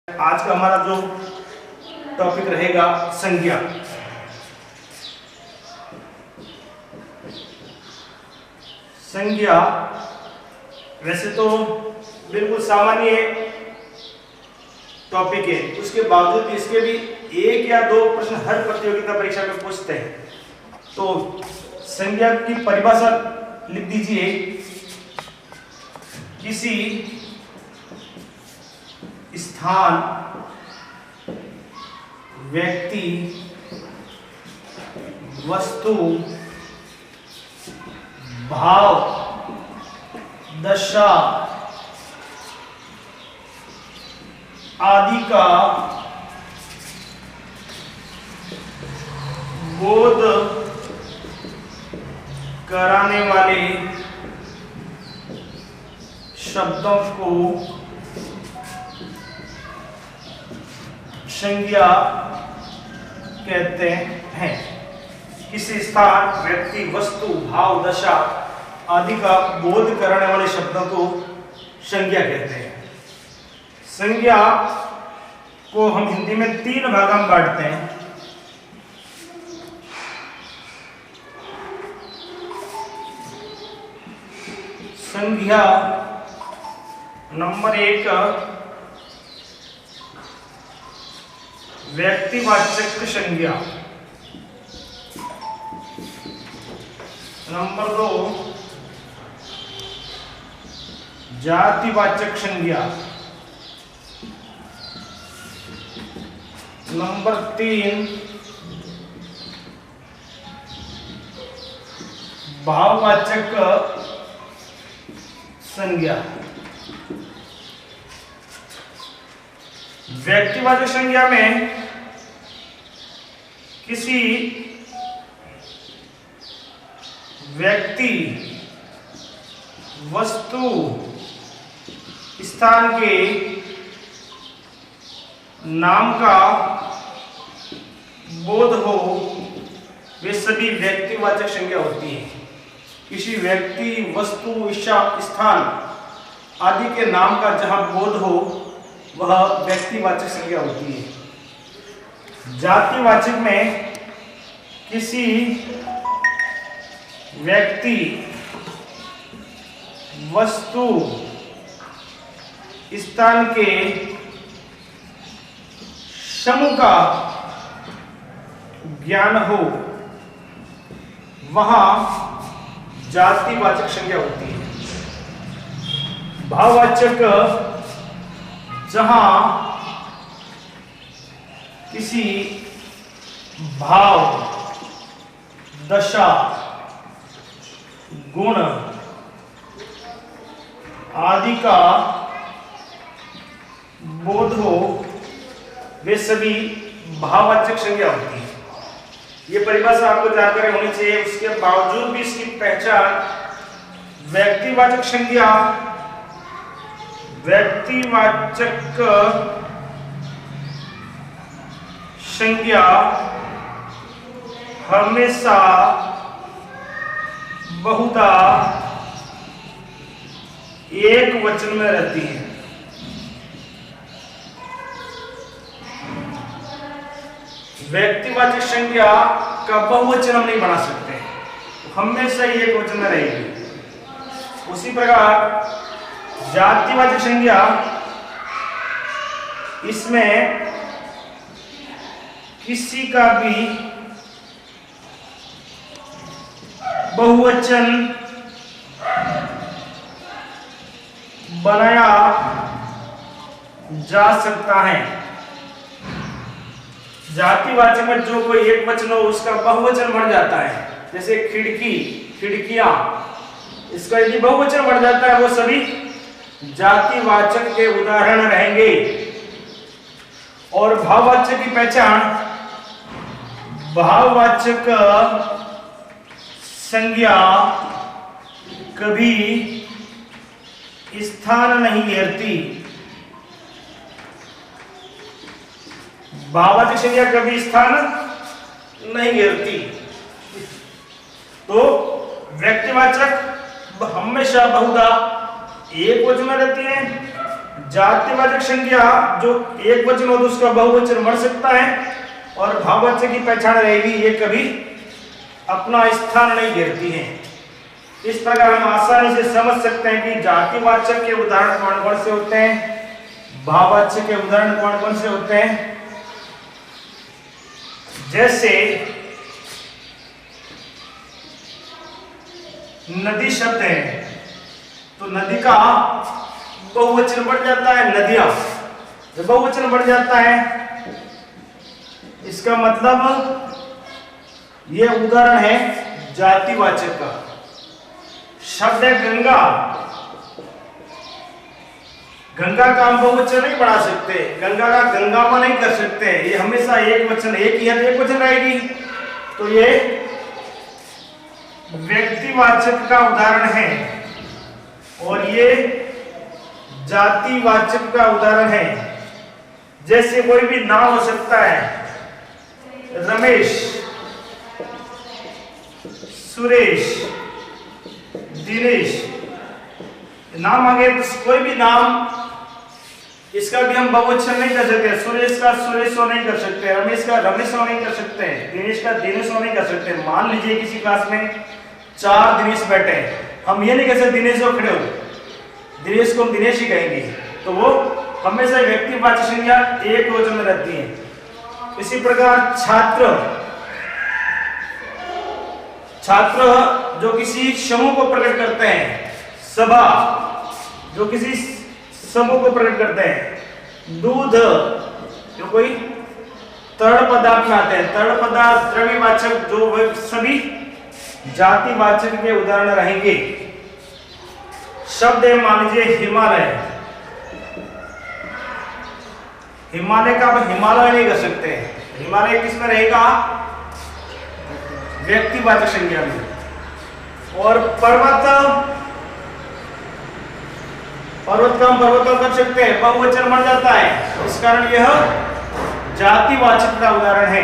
आज का हमारा जो टॉपिक रहेगा संज्ञा। संज्ञा वैसे तो बिल्कुल सामान्य टॉपिक है, उसके बावजूद इसके भी एक या दो प्रश्न हर प्रतियोगिता परीक्षा में पूछते हैं। तो संज्ञा की परिभाषा लिख दीजिए। किसी स्थान, व्यक्ति, वस्तु, भाव, दशा आदि का बोध कराने वाले शब्दों को संज्ञा कहते हैं। किसी स्थान, व्यक्ति, वस्तु, भाव, दशा आदि का बोध कराने वाले शब्दों को संज्ञा कहते हैं। संज्ञा को हम हिंदी में तीन भागों में बांटते हैं। संज्ञा नंबर एक व्यक्तिवाचक संज्ञा, नंबर दो जातिवाचक संज्ञा, नंबर तीन भाववाचक संज्ञा। व्यक्तिवाचक संज्ञा में किसी व्यक्ति, वस्तु, स्थान के नाम का बोध हो, वे सभी व्यक्तिवाचक संज्ञा होती है। किसी व्यक्ति, वस्तु, स्थान आदि के नाम का जहां बोध हो वह व्यक्तिवाचक संज्ञा होती है। जातिवाचक में किसी व्यक्ति, वस्तु, स्थान के समूह का ज्ञान हो वहां जातिवाचक संज्ञा होती है। भाववाचक जहां किसी भाव, दशा, गुण आदि का बोध हो वे सभी भाववाचक संज्ञा होती है। ये परिभाषा आपको जानकारी होनी चाहिए। उसके बावजूद भी इसकी पहचान व्यक्तिवाचक संज्ञा, व्यक्तिवाचक संज्ञा हमेशा बहुधा एक वचन में रहती है। व्यक्तिवाचक संज्ञा का बहुवचन हम नहीं बना सकते, तो हमेशा ही एक वचन में रहेगी। उसी प्रकार जातिवाचक संज्ञा, इसमें किसी का भी बहुवचन बनाया जा सकता है। जातिवाचक में जो कोई एक वचन हो उसका बहुवचन बन जाता है। जैसे खिड़की, खिड़कियां, इसका यदि बहुवचन बन जाता है वो सभी जातिवाचक के उदाहरण रहेंगे। और भाववाचक की पहचान, भाववाचक संज्ञा कभी स्थान नहीं घेरती। भाववाचक संज्ञा कभी स्थान नहीं घेरती। तो व्यक्तिवाचक हमेशा बहुधा एक वचन में रहती है जातिवाचक संज्ञा जो एक वचन हो तो उसका बहुवचन बन सकता है और भाववाचक की पहचान रहेगी, ये कभी अपना स्थान नहीं घेरती है। इस प्रकार हम आसानी से समझ सकते हैं कि जातिवाचक के उदाहरण कौन कौन से होते हैं, भाववाचक के उदाहरण कौन कौन से होते हैं। जैसे नदी शब्द है तो नदी का बहुवचन बढ़ जाता है नदियां। जब बहुवचन बढ़ जाता है इसका मतलब यह उदाहरण है जातिवाचक का। शब्द है गंगा, गंगा का हम बहुवचन नहीं बढ़ा सकते, गंगा का गंगामा नहीं कर सकते, ये हमेशा एक वचन, एक ही एक वचन रहेगी। तो ये व्यक्तिवाचक का उदाहरण है और ये जातिवाचक का उदाहरण है। जैसे कोई भी नाम हो सकता है, रमेश, सुरेश, दिनेश, नाम आ गए तो कोई भी नाम, इसका भी हम बहुवचन नहीं कर सकते। सुरेश का सुरेशो नहीं कर सकते, रमेश का रमेशो नहीं कर सकते, दिनेश का दिनेशो नहीं कर सकते। मान लीजिए किसी क्लास में 4 दिनेश बैठे, हम ये नहीं कह सकते दिनेशो खड़े हो, दिनेश को हम दिनेश ही कहेंगे, तो वो हमेशा व्यक्तिवाचक संज्ञा एक वचन में रहती है। इसी प्रकार छात्र, छात्र जो किसी समूह को प्रकट करते हैं, सभा जो किसी समूह को प्रकट करते हैं, दूध जो कोई तरल पदार्थ में आते हैं, तरल पदार्थ, द्रव्यवाचक, जो वे सभी जातिवाचक के उदाहरण रहेंगे। शब्द है मान लीजिए हिमालय, हिमालय का आप हिमालय नहीं कर सकते, हिमालय किस में रहेगा, व्यक्तिवाचक संज्ञा में। और पर्वत, पर्वत का हम पर्वतों कर सकते हैं, बहुवचन बन जाता है, इस कारण यह जातिवाचक का उदाहरण है।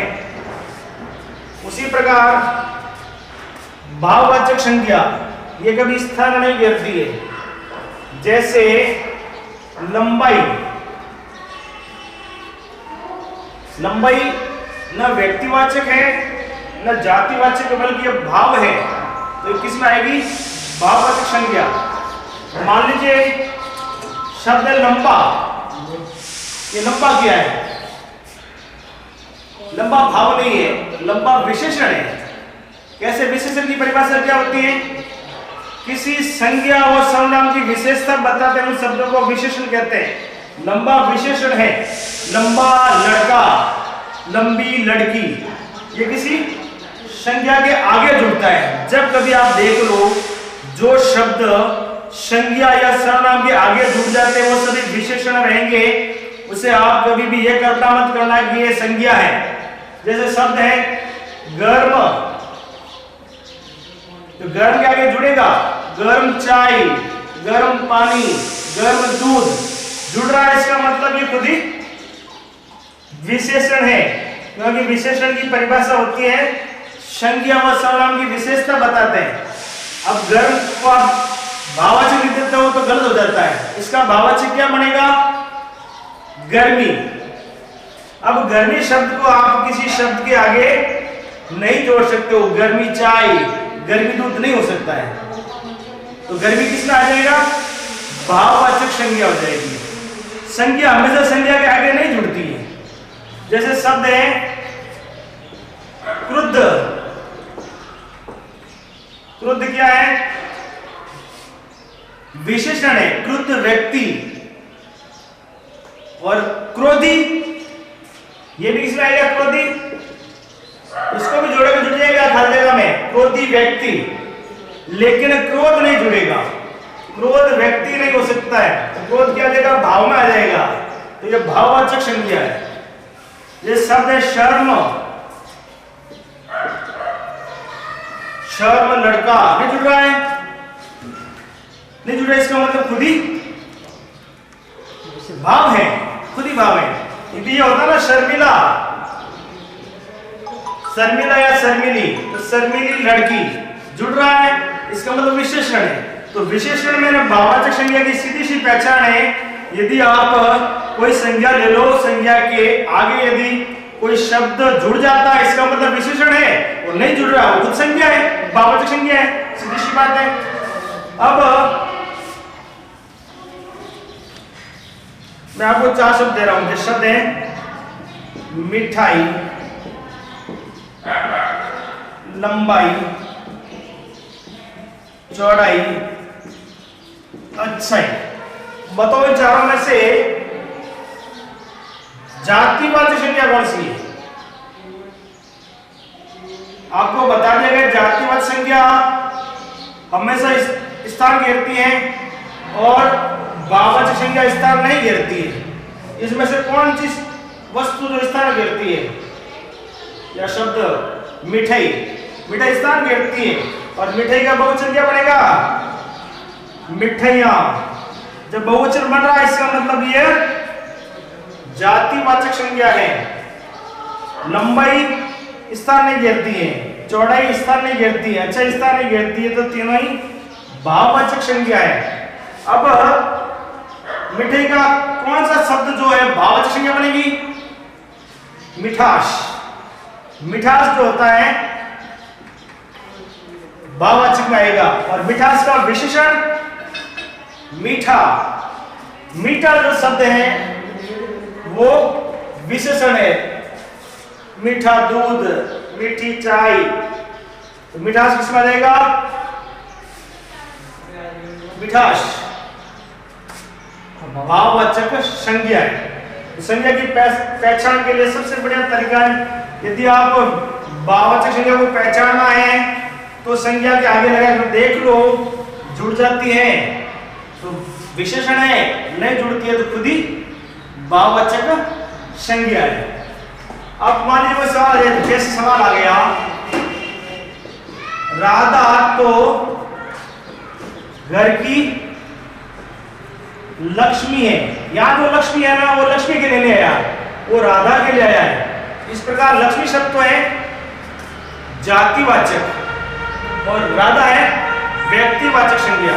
उसी प्रकार भाववाचक संज्ञा ये कभी स्थान नहीं घेरती है। जैसे लंबाई, लंबाई न व्यक्तिवाचक है न जातिवाचक है, बल्कि यह भाव है, तो किस में आएगी, भाववाचक संज्ञा। मान लीजिए शब्द है लंबा, ये लंबा क्या है, लंबा भाव नहीं है, लंबा विशेषण है। कैसे, विशेषण की परिभाषा क्या होती है, किसी संज्ञा और सर्वनाम की विशेषता बताते हैं उन शब्दों को विशेषण कहते हैं। लंबा विशेषण है, लंबा लड़का, लंबी लड़की, ये किसी संज्ञा के आगे जुड़ता है। जब कभी आप देख लो जो शब्द संज्ञा या सर्वनाम के आगे जुड़ जाते हैं वो सभी विशेषण रहेंगे, उसे आप कभी भी यह कल्पना मत करना कि ये संज्ञा है। जैसे शब्द है गर्म, तो गर्म के आगे जुड़ेगा गर्म चाय, गर्म पानी, गर्म दूध, जुड़ रहा है, इसका मतलब ये खुद ही विशेषण है, क्योंकि विशेषण की परिभाषा होती है संज्ञा व सर्वनाम की विशेषता बताते हैं। अब गर्म को आप भाववाचक लिख देते हो तो गलत हो जाता है, इसका भाववाचक क्या बनेगा, गर्मी। अब गर्मी शब्द को आप किसी शब्द के आगे नहीं जोड़ सकते हो, गर्मी चाय, गर्मी दूध नहीं हो सकता है, तो गर्मी किस में आ जाएगा, भाववाचक संज्ञा हो जाएगी। संज्ञा हमेशा संज्ञा के आगे नहीं जुड़ती है। जैसे शब्द है क्रुद्ध, क्रुद्ध क्या है, विशेषण है, क्रुद्ध व्यक्ति। और क्रोधी, ये भी किसमें आएगा, क्रोधी, इसको भी जोड़ेगा, जुड़ जाएगा हर जगह में, क्रोधी व्यक्ति, लेकिन क्रोध नहीं जुड़ेगा, क्रोध व्यक्ति नहीं हो सकता है, तो क्रोध क्या आ जाएगा, भाव में आ जाएगा, तो ये भाववाचक संज्ञा है। ये शब्द है शर्म, शर्म लड़का, नहीं जुड़ रहा है, नहीं जुड़ रहा, इसका मतलब खुद ही भाव है, खुद ही भाव है। ये होता ना शर्मिला, शर्मिला या शर्मिली, तो शर्मिली लड़की, जुड़ रहा है, इसका मतलब विशेषण है। तो विशेषण में भाववाचक संज्ञा की सीधी सी पहचान है, यदि आप कोई संज्ञा ले लो, संज्ञा के आगे यदि कोई शब्द जुड़ जाता है इसका मतलब विशेषण है, और नहीं जुड़ रहा वो खुद संज्ञा है, भाववाचक संज्ञा है, सीधी सी बात है। अब मैं आपको 4 शब्द दे रहा हूं। जो शब्द है मिठाई, लंबाई, चौड़ाई, अच्छाई। बताओ इन चारों में से जातिवाचक संज्ञा कौन सी है? आपको बता दिया गया जातिवाचक संज्ञा हमेशा स्थान घेरती है और भाववाचक संज्ञा स्थान नहीं घेरती है। इसमें से कौन सी वस्तु जो स्थान घेरती है? या शब्द मिठाई, मिठाई स्थान घेरती है, और मिठाई का बहुवचन क्या बनेगा? मिठाइयां। जब बहुवचन बन रहा है इसका मतलब ये जातिवाचक संज्ञा है। लंबाई स्थान नहीं घेरती है, चौड़ाई स्थान नहीं घेरती है, अच्छा स्थान नहीं घेरती है, तो तीनों ही भाववाचक संज्ञा है। अब मिठाई का कौन सा शब्द जो है भाववाचक संज्ञा बनेगी? मिठास। मिठास जो होता है भाववाचक में आएगा, और मिठास का विशेषण मीठा। मीठा जो शब्द है वो विशेषण है। मीठा दूध, मीठी चाय, तो मिठास किसमें आ जाएगा? मिठास भाववाचक संज्ञा है। संज्ञा की पहचान के लिए सबसे बढ़िया तरीका है, यदि आप भाववाचक संज्ञा को पहचानना है तो संज्ञा के आगे लगाकर देख लो, जुड़ जाती है तो विशेषण है, नहीं जुड़ती है तो खुद ही भाववाचक संज्ञा है। अब मान लीजिए सवाल है, जैसे सवाल आ गया राधा तो घर की लक्ष्मी है। यहां जो लक्ष्मी है ना वो लक्ष्मी के लिए नहीं आया, वो राधा के लिए आया है। इस प्रकार लक्ष्मी शब्द तो है जातिवाचक और राधा है व्यक्तिवाचक संज्ञा।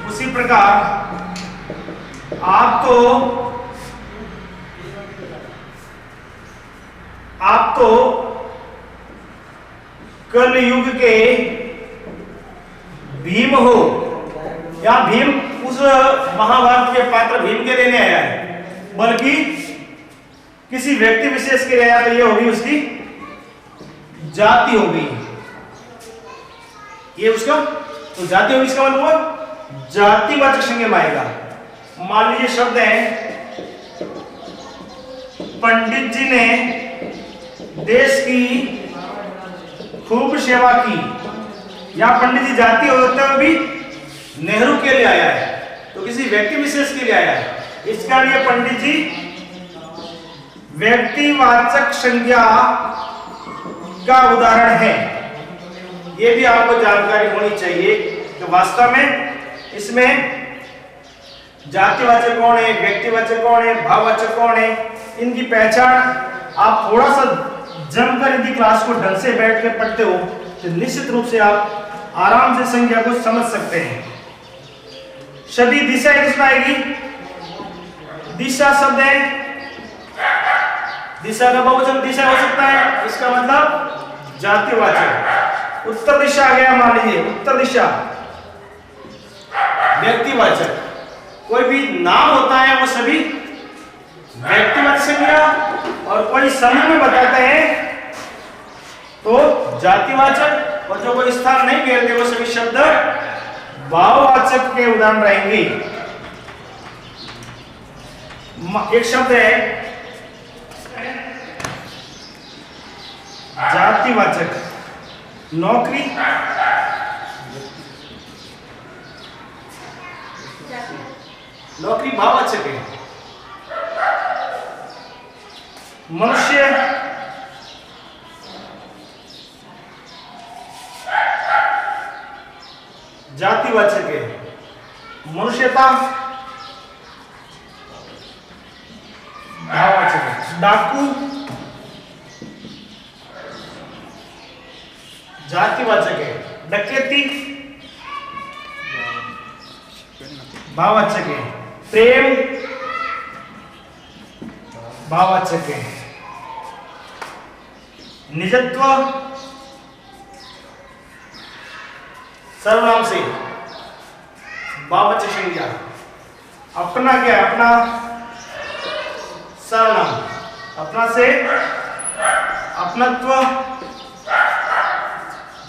उसी प्रकार आप तो कलयुग के भीम हो। या भीम उस महाभारत के पात्र भीम के लिए नहीं आया है, बल्कि किसी व्यक्ति विशेष के लिए आया, तो ये होगी उसकी जाति होगी। ये उसका तो जाति होगी, इसका मतलब जातिवाचक संज्ञा में आएगा। मान लीजिए शब्द है पंडित जी ने देश की खूब सेवा की। या पंडित जी जाति होते हुए भी नेहरू के लिए आया है, तो किसी व्यक्ति विशेष के लिए आया है। इसका लिए पंडित जी व्यक्तिवाचक संज्ञा का उदाहरण है। यह भी आपको जानकारी होनी चाहिए कि वास्तव में इसमें जातिवाचक कौन है, व्यक्तिवाचक कौन है, भाववाचक कौन है, इनकी पहचान आप थोड़ा सा जमकर यदि क्लास को ढंग से बैठ कर पढ़ते हो तो निश्चित रूप से आप आराम से संज्ञा को समझ सकते हैं। शब्द दिशा किसमें आएगी? दिशा शब्द है, दिशा का बहुवचन दिशा हो सकता है, इसका मतलब जातिवाचक। उत्तर दिशा आ गया, मान लीजिए उत्तर दिशा व्यक्तिवाचक। कोई भी नाम होता है वो सभी व्यक्तिवाचक संज्ञा, और कोई समूह में बताते हैं तो जातिवाचक, और जो कोई स्थान नहीं घेरते वो सभी शब्द भाववाचक के उदाहरण रहेंगे। एक शब्द है जातिवाचक नौकरी, नौकरी भाववाचक है। मनुष्य जातिवाचक है। मनुष्यता भाववाचक है। डाकू जातिवाचक है। डकैती भाववाचक है। प्रेम भाववाचक है। निजत्व सर्वनाम से भाववाचक संज्ञा। अपना क्या है? अपना सर्वनाम, अपना से अपनत्व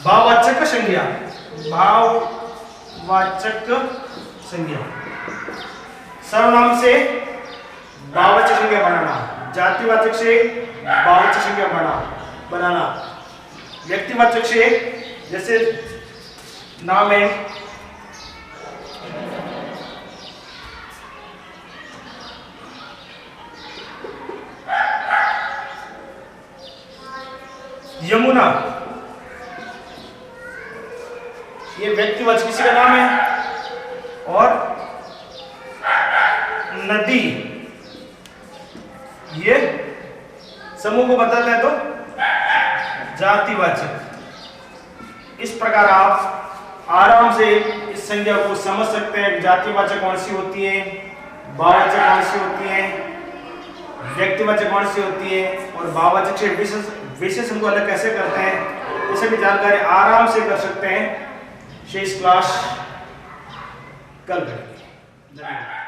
भाववाचक संज्ञा, भाववाचक संज्ञा। सर्वनाम से भाववाचक संज्ञा बनाना, जातिवाचक से भाववाचक संज्ञा बनाना, व्यक्तिवाचक से जैसे नाम है यमुना, ये व्यक्तिवाचक किसी का नाम है। और नदी, ये समूह को बताता है तो जातिवाचक। इस प्रकार आप आराम से इस संज्ञा को समझ सकते हैं। जातिवाचक कौन सी होती है, भाववाचक कौन सी होती है, व्यक्तिवाचक कौन सी होती है, और भाववाचक से विशेषण को अलग कैसे करते हैं, ये सभी जानकारी आराम से कर सकते हैं। शेष क्लास कल करेंगे। धन्यवाद।